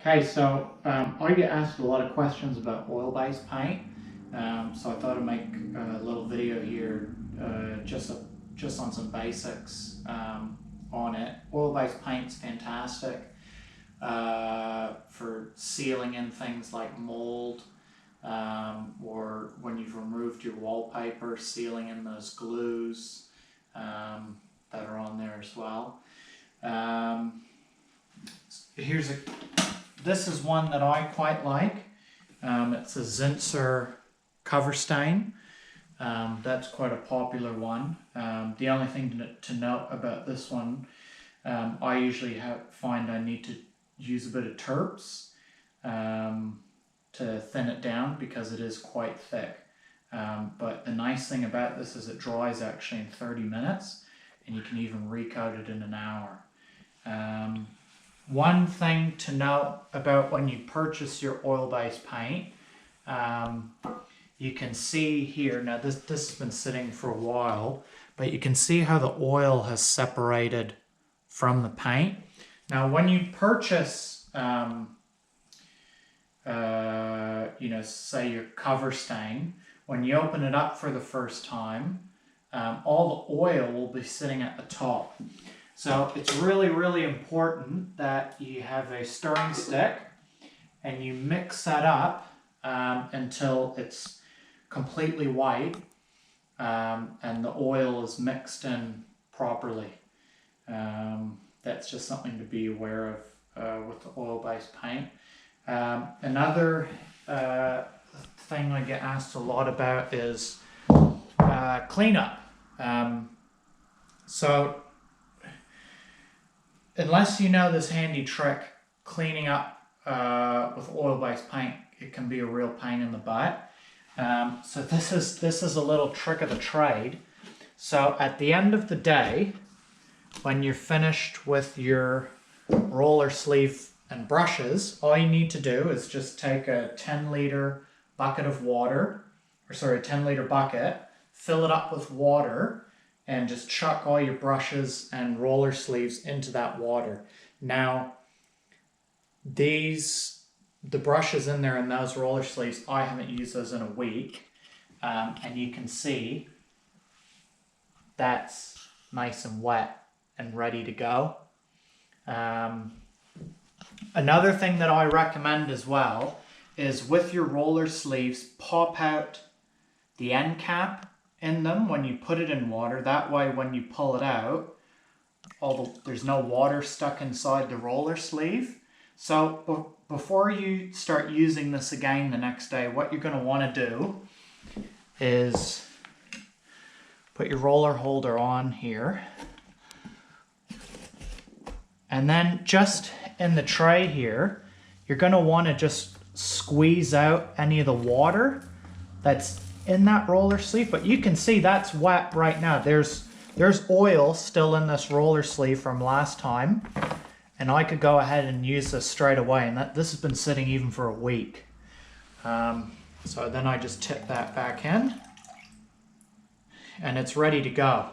Okay, so I get asked a lot of questions about oil-based paint, so I thought I'd make a little video here just on some basics on it. Oil-based paint's fantastic for sealing in things like mold, or when you've removed your wallpaper, sealing in those glues that are on there as well. This is one that I quite like. It's a Zinsser cover stain. That's quite a popular one. The only thing to note about this one, I usually find I need to use a bit of terps to thin it down because it is quite thick. But the nice thing about this is it dries actually in 30 minutes and you can even recoat it in an hour. One thing to note about when you purchase your oil-based paint, you can see here, now this has been sitting for a while, but you can see how the oil has separated from the paint. Now when you purchase, say your cover stain, when you open it up for the first time, all the oil will be sitting at the top. So it's really, really important that you have a stirring stick and you mix that up until it's completely white and the oil is mixed in properly. That's just something to be aware of with the oil-based paint. Another thing I get asked a lot about is cleanup. So unless you know this handy trick, cleaning up with oil-based paint, it can be a real pain in the butt. So this is a little trick of the trade. So at the end of the day, when you're finished with your roller sleeve and brushes, all you need to do is just take a 10-liter bucket of water, a 10-liter bucket, fill it up with water, and just chuck all your brushes and roller sleeves into that water. Now, the brushes in there and those roller sleeves, I haven't used those in a week, and you can see that's nice and wet and ready to go. Another thing that I recommend as well is with your roller sleeves, pop out the end cap in them when you put it in water. That way when you pull it out, there's no water stuck inside the roller sleeve. So before you start using this again the next day, what you're going to want to do is put your roller holder on here, and then just in the tray here, you're going to want to just squeeze out any of the water that's in that roller sleeve. But you can see that's wet right now. There's oil still in this roller sleeve from last time, and I could go ahead and use this straight away, and this has been sitting even for a week. So then I just tip that back in and it's ready to go.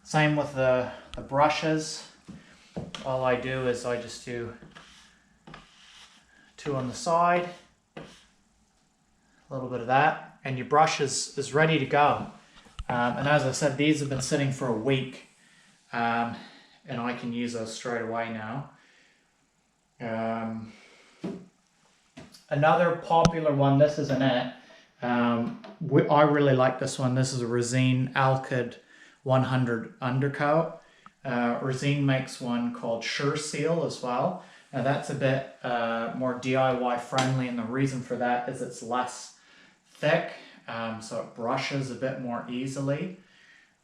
Same with the brushes. All I do is I just do 2 on the side, a little bit of that, and your brush is ready to go. And as I said, these have been sitting for a week, and I can use those straight away now. Another popular one, this isn't it. I really like this one. This is a Resin Alkyd 100 undercoat. Resin makes one called Sure Seal as well. Now that's a bit more DIY friendly, and the reason for that is it's less thick, so it brushes a bit more easily.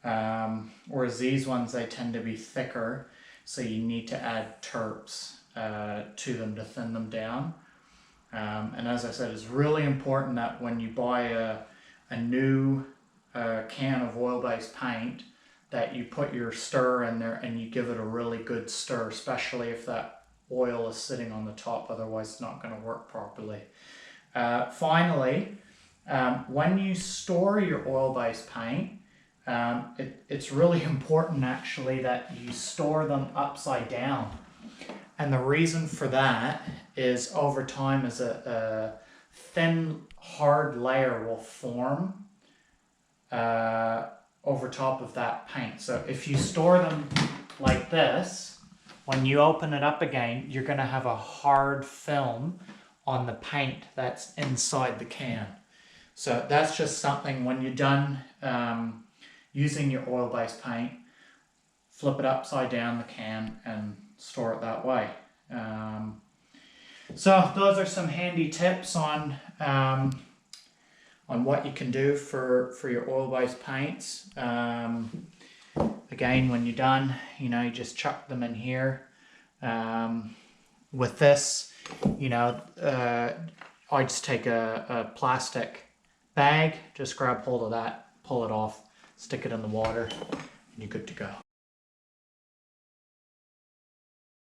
Whereas these ones, they tend to be thicker, so you need to add terps to them to thin them down. And as I said, it's really important that when you buy a new can of oil-based paint, that you put your stir in there and you give it a really good stir, especially if that oil is sitting on the top, otherwise it's not going to work properly. Finally, when you store your oil-based paint, it's really important actually that you store them upside down. And the reason for that is over time as a thin, hard layer will form over top of that paint. So if you store them like this, when you open it up again, you're going to have a hard film on the paint that's inside the can. So that's just something when you're done using your oil-based paint, flip it upside down the can and store it that way. So those are some handy tips on what you can do for your oil-based paints. Again, when you're done, you know, you just chuck them in here. With this, you know, I just take a plastic bag, just grab hold of that, pull it off, stick it in the water, and you're good to go.